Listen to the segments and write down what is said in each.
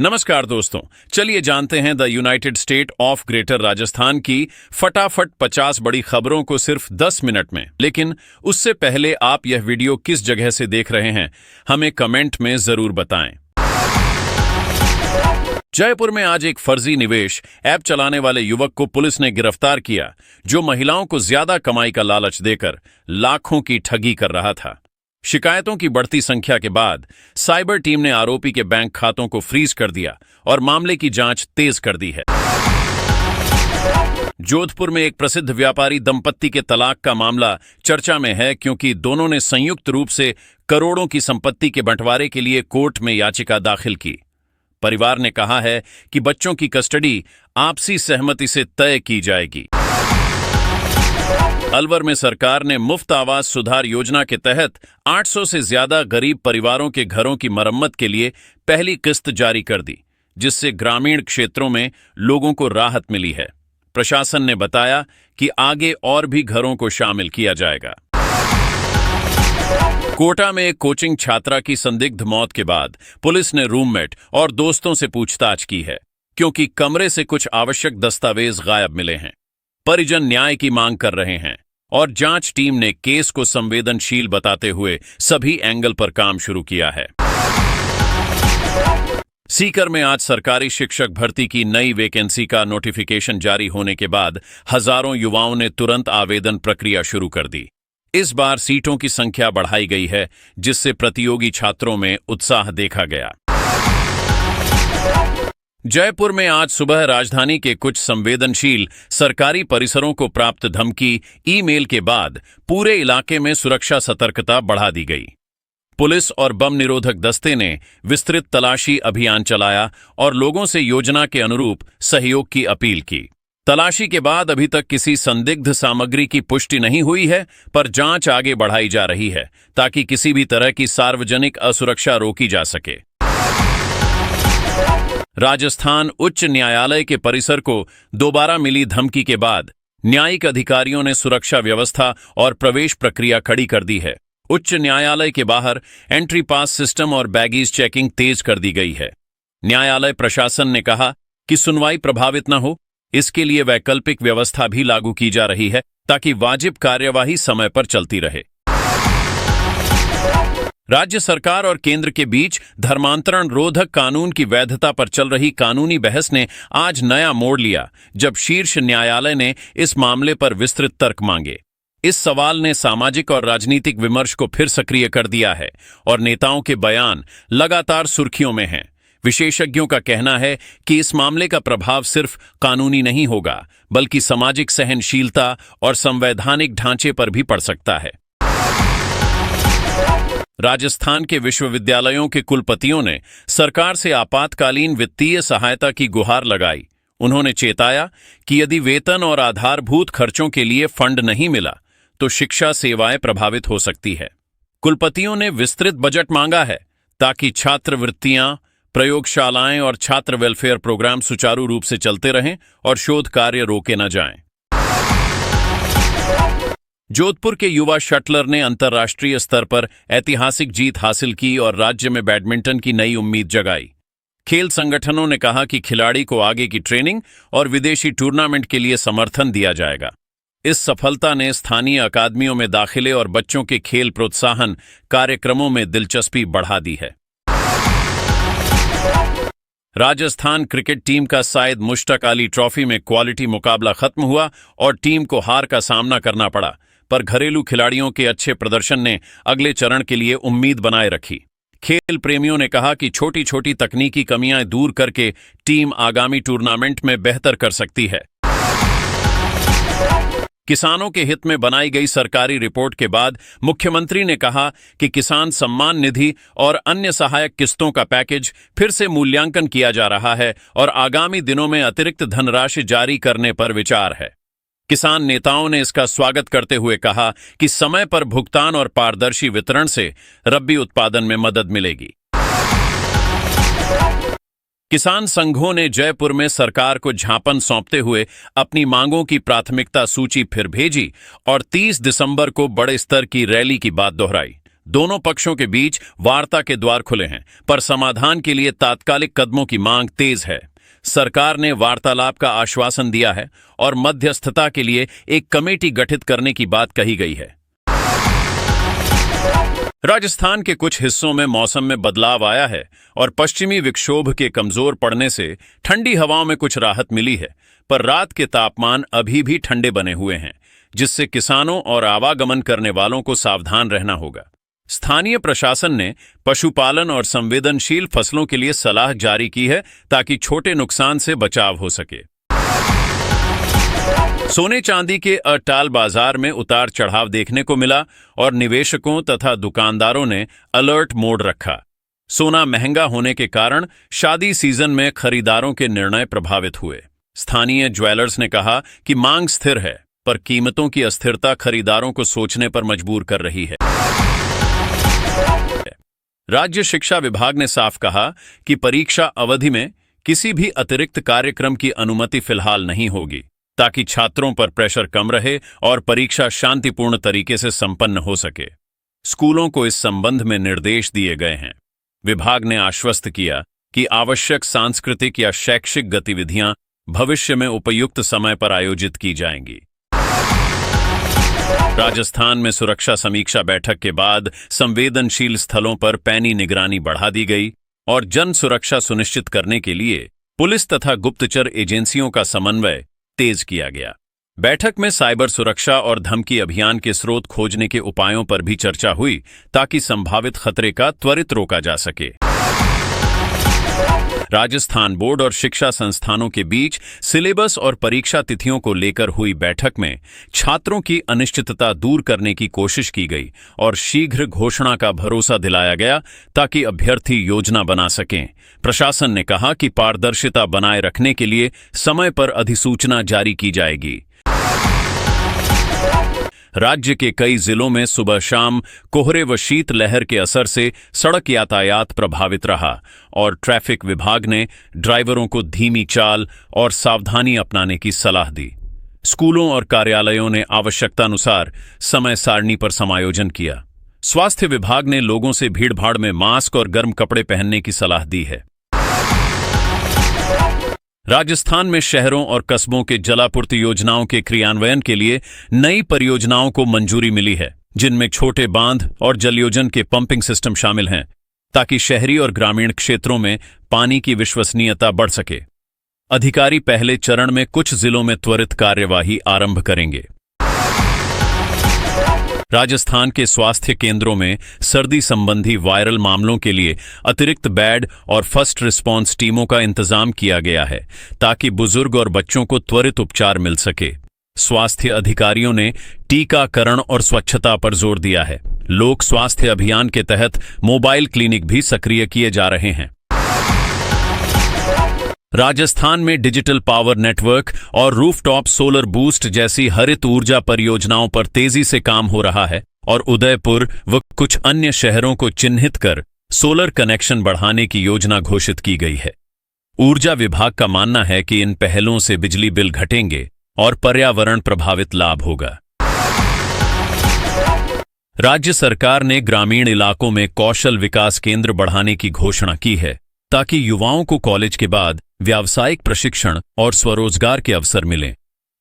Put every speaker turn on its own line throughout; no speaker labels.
नमस्कार दोस्तों, चलिए जानते हैं the United state of greater Rajasthan की फटाफट 50 बड़ी खबरों को सिर्फ 10 मिनट में। लेकिन उससे पहले आप यह वीडियो किस जगह से देख रहे हैं, हमें कमेंट में जरूर बताएं। जयपुर में आज एक फर्जी निवेश ऐप चलाने वाले युवक को पुलिस ने गिरफ्तार किया, जो महिलाओं को ज्यादा कमाई का लालच देकर लाखों की ठगी कर रहा था। शिकायतों की बढ़ती संख्या के बाद साइबर टीम ने आरोपी के बैंक खातों को फ्रीज कर दिया और मामले की जांच तेज कर दी है। जोधपुर में एक प्रसिद्ध व्यापारी दंपत्ति के तलाक का मामला चर्चा में है, क्योंकि दोनों ने संयुक्त रूप से करोड़ों की संपत्ति के बंटवारे के लिए कोर्ट में याचिका दाखिल की। परिवार ने कहा है कि बच्चों की कस्टडी आपसी सहमति से तय की जाएगी। अलवर में सरकार ने मुफ्त आवास सुधार योजना के तहत 800 से ज्यादा गरीब परिवारों के घरों की मरम्मत के लिए पहली किस्त जारी कर दी, जिससे ग्रामीण क्षेत्रों में लोगों को राहत मिली है। प्रशासन ने बताया कि आगे और भी घरों को शामिल किया जाएगा। कोटा में एक कोचिंग छात्रा की संदिग्ध मौत के बाद पुलिस ने रूममेट और दोस्तों से पूछताछ की है, क्योंकि कमरे से कुछ आवश्यक दस्तावेज गायब मिले हैं। परिजन न्याय की मांग कर रहे हैं और जांच टीम ने केस को संवेदनशील बताते हुए सभी एंगल पर काम शुरू किया है। सीकर में आज सरकारी शिक्षक भर्ती की नई वैकेंसी का नोटिफिकेशन जारी होने के बाद हजारों युवाओं ने तुरंत आवेदन प्रक्रिया शुरू कर दी। इस बार सीटों की संख्या बढ़ाई गई है, जिससे प्रतियोगी छात्रों में उत्साह देखा गया। जयपुर में आज सुबह राजधानी के कुछ संवेदनशील सरकारी परिसरों को प्राप्त धमकी ईमेल के बाद पूरे इलाके में सुरक्षा सतर्कता बढ़ा दी गई। पुलिस और बम निरोधक दस्ते ने विस्तृत तलाशी अभियान चलाया और लोगों से योजना के अनुरूप सहयोग की अपील की। तलाशी के बाद अभी तक किसी संदिग्ध सामग्री की पुष्टि नहीं हुई है, पर जांच आगे बढ़ाई जा रही है ताकि किसी भी तरह की सार्वजनिक असुरक्षा रोकी जा सके। राजस्थान उच्च न्यायालय के परिसर को दोबारा मिली धमकी के बाद न्यायिक अधिकारियों ने सुरक्षा व्यवस्था और प्रवेश प्रक्रिया खड़ी कर दी है। उच्च न्यायालय के बाहर एंट्री पास सिस्टम और बैगेज चेकिंग तेज कर दी गई है। न्यायालय प्रशासन ने कहा कि सुनवाई प्रभावित न हो, इसके लिए वैकल्पिक व्यवस्था भी लागू की जा रही है ताकि वाजिब कार्यवाही समय पर चलती रहे। राज्य सरकार और केंद्र के बीच धर्मांतरण रोधक कानून की वैधता पर चल रही कानूनी बहस ने आज नया मोड़ लिया, जब शीर्ष न्यायालय ने इस मामले पर विस्तृत तर्क मांगे। इस सवाल ने सामाजिक और राजनीतिक विमर्श को फिर सक्रिय कर दिया है और नेताओं के बयान लगातार सुर्खियों में हैं। विशेषज्ञों का कहना है कि इस मामले का प्रभाव सिर्फ कानूनी नहीं होगा, बल्कि सामाजिक सहनशीलता और संवैधानिक ढांचे पर भी पड़ सकता है। राजस्थान के विश्वविद्यालयों के कुलपतियों ने सरकार से आपातकालीन वित्तीय सहायता की गुहार लगाई। उन्होंने चेताया कि यदि वेतन और आधारभूत खर्चों के लिए फंड नहीं मिला तो शिक्षा सेवाएं प्रभावित हो सकती है। कुलपतियों ने विस्तृत बजट मांगा है ताकि छात्रवृत्तियां, प्रयोगशालाएं और छात्र वेलफेयर प्रोग्राम सुचारू रूप से चलते रहें और शोध कार्य रोके न जाएं। जोधपुर के युवा शटलर ने अंतर्राष्ट्रीय स्तर पर ऐतिहासिक जीत हासिल की और राज्य में बैडमिंटन की नई उम्मीद जगाई। खेल संगठनों ने कहा कि खिलाड़ी को आगे की ट्रेनिंग और विदेशी टूर्नामेंट के लिए समर्थन दिया जाएगा। इस सफलता ने स्थानीय अकादमियों में दाखिले और बच्चों के खेल प्रोत्साहन कार्यक्रमों में दिलचस्पी बढ़ा दी है। राजस्थान क्रिकेट टीम का शायद मुश्ताक अली ट्रॉफी में क्वालिटी मुकाबला खत्म हुआ और टीम को हार का सामना करना पड़ा, पर घरेलू खिलाड़ियों के अच्छे प्रदर्शन ने अगले चरण के लिए उम्मीद बनाए रखी। खेल प्रेमियों ने कहा कि छोटी छोटी तकनीकी कमियां दूर करके टीम आगामी टूर्नामेंट में बेहतर कर सकती है। किसानों के हित में बनाई गई सरकारी रिपोर्ट के बाद मुख्यमंत्री ने कहा कि किसान सम्मान निधि और अन्य सहायक किस्तों का पैकेज फिर से मूल्यांकन किया जा रहा है और आगामी दिनों में अतिरिक्त धनराशि जारी करने पर विचार है। किसान नेताओं ने इसका स्वागत करते हुए कहा कि समय पर भुगतान और पारदर्शी वितरण से रबी उत्पादन में मदद मिलेगी। किसान संघों ने जयपुर में सरकार को ज्ञापन सौंपते हुए अपनी मांगों की प्राथमिकता सूची फिर भेजी और 30 दिसंबर को बड़े स्तर की रैली की बात दोहराई। दोनों पक्षों के बीच वार्ता के द्वार खुले हैं, पर समाधान के लिए तात्कालिक कदमों की मांग तेज है। सरकार ने वार्तालाप का आश्वासन दिया है और मध्यस्थता के लिए एक कमेटी गठित करने की बात कही गई है। राजस्थान के कुछ हिस्सों में मौसम में बदलाव आया है और पश्चिमी विक्षोभ के कमजोर पड़ने से ठंडी हवाओं में कुछ राहत मिली है, पर रात के तापमान अभी भी ठंडे बने हुए हैं, जिससे किसानों और आवागमन करने वालों को सावधान रहना होगा। स्थानीय प्रशासन ने पशुपालन और संवेदनशील फसलों के लिए सलाह जारी की है ताकि छोटे नुकसान से बचाव हो सके। सोने चांदी के अटाल बाजार में उतार चढ़ाव देखने को मिला और निवेशकों तथा दुकानदारों ने अलर्ट मोड रखा। सोना महंगा होने के कारण शादी सीजन में खरीदारों के निर्णय प्रभावित हुए। स्थानीय ज्वेलर्स ने कहा कि मांग स्थिर है, पर कीमतों की अस्थिरता खरीदारों को सोचने पर मजबूर कर रही है। राज्य शिक्षा विभाग ने साफ कहा कि परीक्षा अवधि में किसी भी अतिरिक्त कार्यक्रम की अनुमति फिलहाल नहीं होगी, ताकि छात्रों पर प्रेशर कम रहे और परीक्षा शांतिपूर्ण तरीके से संपन्न हो सके। स्कूलों को इस संबंध में निर्देश दिए गए हैं। विभाग ने आश्वस्त किया कि आवश्यक सांस्कृतिक या शैक्षिक गतिविधियां भविष्य में उपयुक्त समय पर आयोजित की जाएंगी। राजस्थान में सुरक्षा समीक्षा बैठक के बाद संवेदनशील स्थलों पर पैनी निगरानी बढ़ा दी गई और जन सुरक्षा सुनिश्चित करने के लिए पुलिस तथा गुप्तचर एजेंसियों का समन्वय तेज किया गया। बैठक में साइबर सुरक्षा और धमकी अभियान के स्रोत खोजने के उपायों पर भी चर्चा हुई, ताकि संभावित खतरे का त्वरित रोका जा सके। राजस्थान बोर्ड और शिक्षा संस्थानों के बीच सिलेबस और परीक्षा तिथियों को लेकर हुई बैठक में छात्रों की अनिश्चितता दूर करने की कोशिश की गई और शीघ्र घोषणा का भरोसा दिलाया गया, ताकि अभ्यर्थी योजना बना सकें। प्रशासन ने कहा कि पारदर्शिता बनाए रखने के लिए समय पर अधिसूचना जारी की जाएगी। राज्य के कई जिलों में सुबह शाम कोहरे व शीतलहर के असर से सड़क यातायात प्रभावित रहा और ट्रैफिक विभाग ने ड्राइवरों को धीमी चाल और सावधानी अपनाने की सलाह दी। स्कूलों और कार्यालयों ने आवश्यकतानुसार समय सारणी पर समायोजन किया। स्वास्थ्य विभाग ने लोगों से भीड़भाड़ में मास्क और गर्म कपड़े पहनने की सलाह दी है। राजस्थान में शहरों और कस्बों के जलापूर्ति योजनाओं के क्रियान्वयन के लिए नई परियोजनाओं को मंजूरी मिली है, जिनमें छोटे बांध और जलयोजन के पंपिंग सिस्टम शामिल हैं, ताकि शहरी और ग्रामीण क्षेत्रों में पानी की विश्वसनीयता बढ़ सके। अधिकारी पहले चरण में कुछ जिलों में त्वरित कार्यवाही आरंभ करेंगे। राजस्थान के स्वास्थ्य केंद्रों में सर्दी संबंधी वायरल मामलों के लिए अतिरिक्त बेड और फर्स्ट रिस्पांस टीमों का इंतजाम किया गया है, ताकि बुजुर्ग और बच्चों को त्वरित उपचार मिल सके। स्वास्थ्य अधिकारियों ने टीकाकरण और स्वच्छता पर जोर दिया है। लोक स्वास्थ्य अभियान के तहत मोबाइल क्लिनिक भी सक्रिय किए जा रहे हैं। राजस्थान में डिजिटल पावर नेटवर्क और रूफटॉप सोलर बूस्ट जैसी हरित ऊर्जा परियोजनाओं पर तेजी से काम हो रहा है और उदयपुर व कुछ अन्य शहरों को चिन्हित कर सोलर कनेक्शन बढ़ाने की योजना घोषित की गई है। ऊर्जा विभाग का मानना है कि इन पहलों से बिजली बिल घटेंगे और पर्यावरण प्रभावित लाभ होगा। राज्य सरकार ने ग्रामीण इलाकों में कौशल विकास केंद्र बढ़ाने की घोषणा की है, ताकि युवाओं को कॉलेज के बाद व्यावसायिक प्रशिक्षण और स्वरोजगार के अवसर मिलें।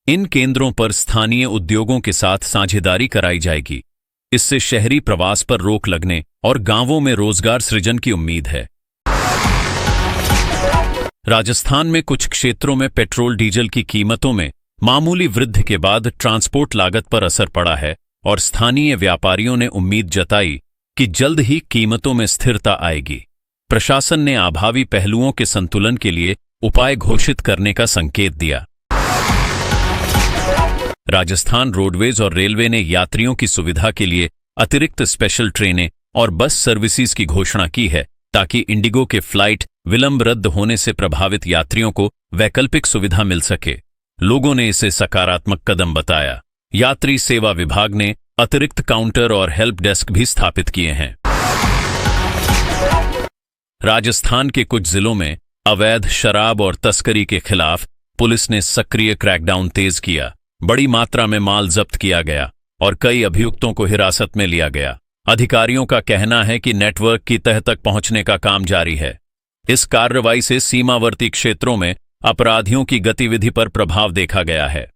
इन केंद्रों पर स्थानीय उद्योगों के साथ साझेदारी कराई जाएगी। इससे शहरी प्रवास पर रोक लगने और गांवों में रोजगार सृजन की उम्मीद है। राजस्थान में कुछ क्षेत्रों में पेट्रोल डीजल की कीमतों में मामूली वृद्धि के बाद ट्रांसपोर्ट लागत पर असर पड़ा है और स्थानीय व्यापारियों ने उम्मीद जताई कि जल्द ही कीमतों में स्थिरता आएगी। प्रशासन ने अभावी पहलुओं के संतुलन के लिए उपाय घोषित करने का संकेत दिया। राजस्थान रोडवेज और रेलवे ने यात्रियों की सुविधा के लिए अतिरिक्त स्पेशल ट्रेनें और बस सर्विसेज की घोषणा की है, ताकि इंडिगो के फ्लाइट विलंब रद्द होने से प्रभावित यात्रियों को वैकल्पिक सुविधा मिल सके। लोगों ने इसे सकारात्मक कदम बताया। यात्री सेवा विभाग ने अतिरिक्त काउंटर और हेल्प डेस्क भी स्थापित किए हैं। राजस्थान के कुछ जिलों में अवैध शराब और तस्करी के खिलाफ पुलिस ने सक्रिय क्रैकडाउन तेज किया। बड़ी मात्रा में माल जब्त किया गया और कई अभियुक्तों को हिरासत में लिया गया। अधिकारियों का कहना है कि नेटवर्क की तह तक पहुंचने का काम जारी है। इस कार्रवाई से सीमावर्ती क्षेत्रों में अपराधियों की गतिविधि पर प्रभाव देखा गया है।